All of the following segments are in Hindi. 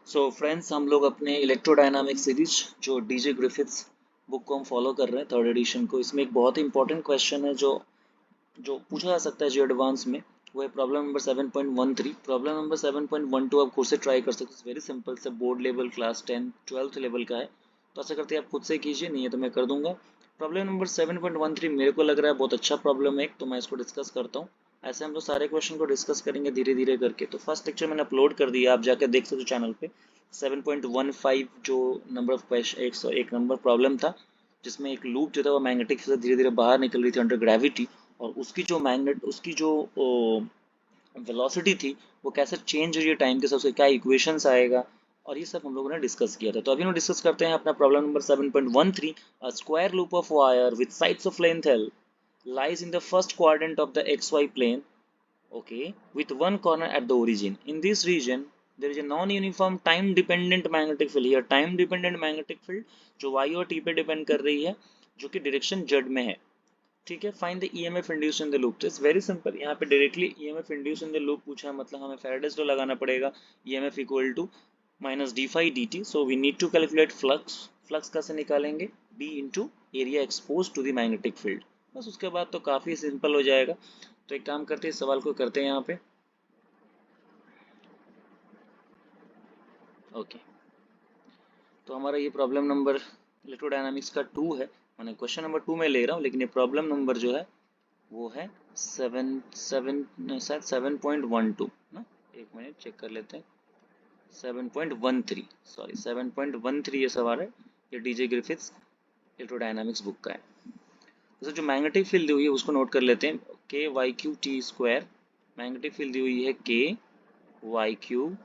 सो फ्रेंड्स, हम लोग अपने इलेक्ट्रोडायनामिक सीरीज जो डीजे ग्रिफिथ्स बुक को हम फॉलो कर रहे हैं, थर्ड एडिशन को। इसमें एक बहुत ही इंपॉर्टेंट क्वेश्चन है जो जो पूछा जा सकता है जो एडवांस में, वो है प्रॉब्लम नंबर 7.13। प्रॉब्लम नंबर 7.12 आप खुद से ट्राई कर सकते हो, वेरी सिंपल से, board level, class 10 12th level का है। तो ऐसा करते हैं आप खुद से कीजिए, नहीं है तो मैं कर दूंगा। प्रॉब्लम नंबर 7.13 मेरे को लग रहा है बहुत अच्छा प्रॉब्लम है, तो मैं इसको डिस्कस करता हूँ। ऐसे हम लोग सारे क्वेश्चन को डिस्कस करेंगे धीरे धीरे करके। तो फर्स्ट लेक्चर मैंने अपलोड कर दिया, आप जाकर देख सकते हो चैनल पे। 7.15 जो number of question, 101 number problem था, जिसमें एक लूप जो था वो मैग्नेटिक से धीरे धीरे बाहर निकल रही थी अंडर ग्रेविटी, और उसकी जो वेलोसिटी थी वो कैसे चेंज हुई है टाइम के साथ, उसके क्या इक्वेशंस आएगा, और ये सब हम लोगों ने डिस्कस किया था। तो अभी हम डिस्कस करते हैं अपना problem number 7.13। A square loop of wire with sides of length L lies in the first quadrant of the xy plane, okay, with one corner at the origin. In this region there is a non-uniform time dependent magnetic field. here time dependent magnetic field जो y और t पे डिपेंड कर रही है, जो कि डायरेक्शन z में है। ठीक है, find the EMF induce in the loop. तो इट्स वेरी सिंपल, यहाँ पे directly EMF induce in the loop पूछा है, मतलब हमें फैराडेज लॉ लगाना पड़ेगा। EMF equal to minus D phi D T. So we need to calculate flux. Flux कैसे निकालेंगे? B into area expose to the magnetic field. बस उसके बाद तो काफ़ी सिंपल हो जाएगा। तो एक काम करते हैं, इस सवाल को करते हैं यहाँ पे। ओके, तो हमारा ये प्रॉब्लम नंबर इलेक्ट्रोडायनामिक्स का 2 है, मैंने क्वेश्चन नंबर 2 में ले रहा हूँ, लेकिन ये प्रॉब्लम नंबर जो है वो है 7.12 ना। एक मिनट चेक कर लेते हैं। 7.13, सॉरी 7.13 ये सवाल है, ये डीजे ग्रिफिथ्स इलेक्ट्रोडायनामिक्स बुक का है। तो जो मैग्नेटिक फील्ड दी हुई है उसको नोट कर लेते हैं। K Y Q T square, magnetic field दी हुई है K Y Q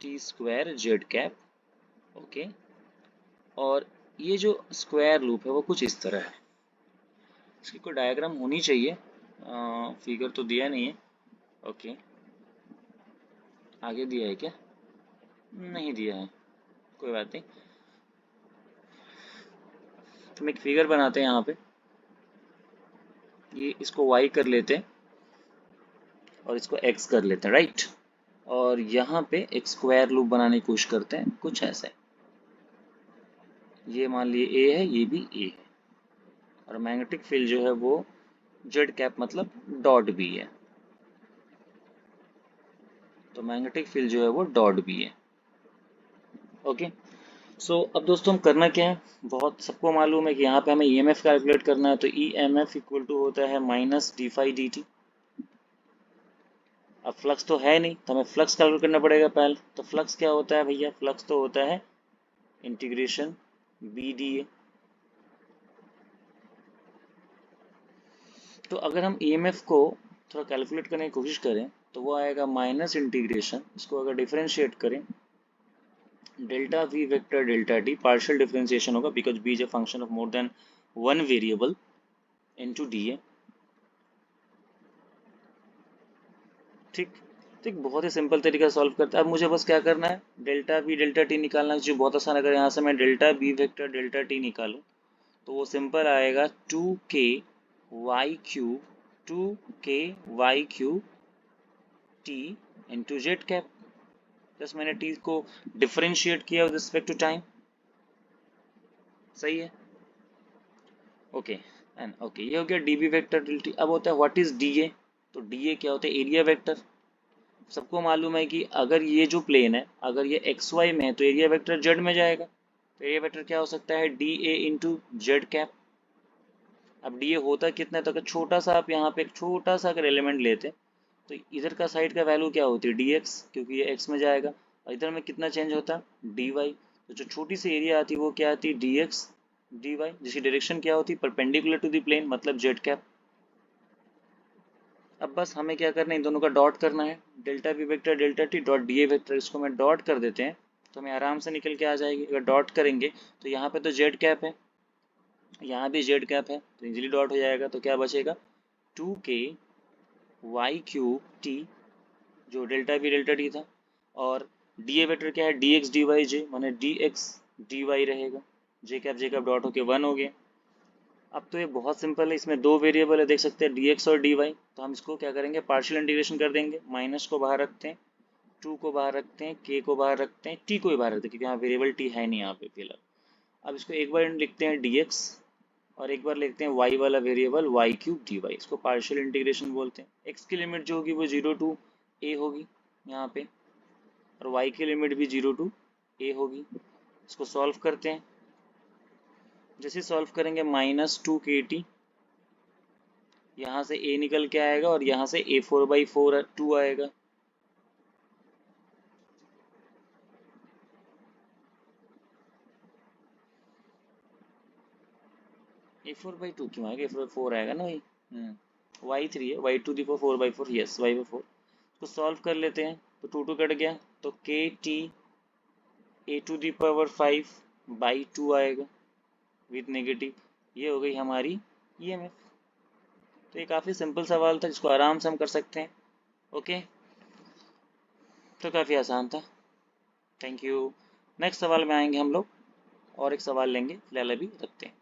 T square Z cap. Okay, और ये जो स्क्वायर लूप है वो कुछ इस तरह है। इसकी कोई डायग्राम होनी चाहिए, फिगर तो दिया नहीं है। ओके, आगे दिया है क्या? नहीं दिया है, कोई बात नहीं। तो हम एक फिगर बनाते हैं यहाँ पे, ये इसको y कर लेते हैं और इसको x कर लेते हैं, राइट। और यहाँ पे एक स्क्वायर लूप बनाने की कोशिश करते हैं, कुछ ऐसे। ये मान लिए a है, ये भी a है, और मैग्नेटिक फील्ड जो है वो z कैप मतलब डॉट b है। तो मैग्नेटिक फील्ड जो है वो डॉट b है। ओके, सो अब दोस्तों हम करना क्या है, बहुत सबको मालूम है कि यहाँ पे हमें ईएमएफ कैलकुलेट करना है। तो ईएमएफ इक्वल टू होता है minus D phi D T. अब फ्लक्स तो है नहीं, तो हमें फ्लक्स कैलकुलेट करना पड़ेगा पहले। तो फ्लक्स क्या होता है भैया? फ्लक्स तो होता है इंटीग्रेशन बी डी ए। तो अगर हम ईएमएफ को थोड़ा कैलकुलेट करने की कोशिश करें तो वो आएगा माइनस इंटीग्रेशन, इसको अगर डिफरेंशिएट करें, delta V vector delta T, partial differentiation होगा because B is a function of more than one variable into D A. ठीक, तो एक बहुत ही सिंपल तरीका से सॉल्व करते हैं। अब मुझे बस क्या करना है, डेल्टा बी डेल्टा टी निकालना, जो बहुत आसान। अगर यहाँ से मैं delta B vector delta T निकालूं तो वो सिंपल आएगा 2k Y cube 2k Y cube T into Z cap. Just मैंने टी को डिफरेंशिएट किया विद रिस्पेक्ट टू टाइम, सही है। ओके, एंड ओके, ये हो गया D B vector delta T. अब होता है व्हाट इज डी ए। तो डी ए क्या होता है? Area vector. सबको मालूम है कि अगर ये जो प्लेन है, अगर ये एक्स वाई में है तो एरिया वेक्टर जेड में जाएगा। तो एरिया वेक्टर क्या हो सकता है? D A into Z cap. अब डी ए होता कितना है? तो अगर छोटा सा आप यहाँ पे एक छोटा सा अगर एलिमेंट लेते हैं तो इधर का साइड का वैल्यू क्या होती है? डी एक्स, क्योंकि ये एक्स में जाएगा। और इधर में कितना चेंज होता है? D Y. तो जो छोटी सी एरिया आती है वो क्या आती है? डी एक्स डी वाई, जिसकी डायरेक्शन क्या होती है? परपेंडिकुलर टू द प्लेन, मतलब जेड कैप। अब बस हमें क्या करना है, इन दोनों का डॉट करना है। Delta V vector delta T dot D A vector, इसको मैं डॉट कर देते हैं तो हमें आराम से निकल के आ जाएगी। अगर डॉट करेंगे तो यहाँ पे तो जेड कैप है, यहाँ भी जेड कैप है, तो इजीली डॉट हो जाएगा। तो क्या बचेगा? 2k वाई क्यूब टी, जो डेल्टा बी डेल्टा टी था, और डी ए वेक्टर क्या है? डी एक्स डी वाई जे, माने डी एक्स डी वाई रहेगा। जे कैप डॉट होके 1 हो गया। अब तो ये बहुत सिंपल है, इसमें दो वेरिएबल है, देख सकते हैं डी एक्स और डी वाई। तो हम इसको क्या करेंगे? पार्शियल इंटीग्रेशन कर देंगे, माइनस को बाहर रखते हैं 2 को बाहर रखते हैं, k को बाहर रखते हैं, t को भी बाहर रखते हैं क्योंकि यहाँ वेरिएबल t है नहीं यहाँ पे फिलहाल। अब इसको एक बार लिखते हैं dx और एक बार लिखते हैं y वाला वेरिएबल y क्यूब dy। इसको पार्शियल इंटीग्रेशन बोलते हैं। x की लिमिट जो होगी वो 0 टू a होगी यहाँ पे, और y की लिमिट भी 0 टू a होगी। इसको सॉल्व करते हैं। जैसे सॉल्व करेंगे -2kt, यहाँ से a निकल के आएगा और यहाँ से a4/4 2 आएगा। a4/2 क्यों आएगा, a4/4 आएगा ना भाई। y3 है, y⁴ 4/4, यस y/4। तो सॉल्व कर लेते हैं, तो 2 कट गया, तो kt a⁵ आएगा विथ नेगेटिव। ये हो गई हमारी ईएमएफ। तो ये काफ़ी सिंपल सवाल था जिसको आराम से हम कर सकते हैं। ओके, तो काफ़ी आसान था। Thank you. नेक्स्ट सवाल में आएंगे हम लोग, और एक सवाल लेंगे, फिलहाल अभी रखते हैं।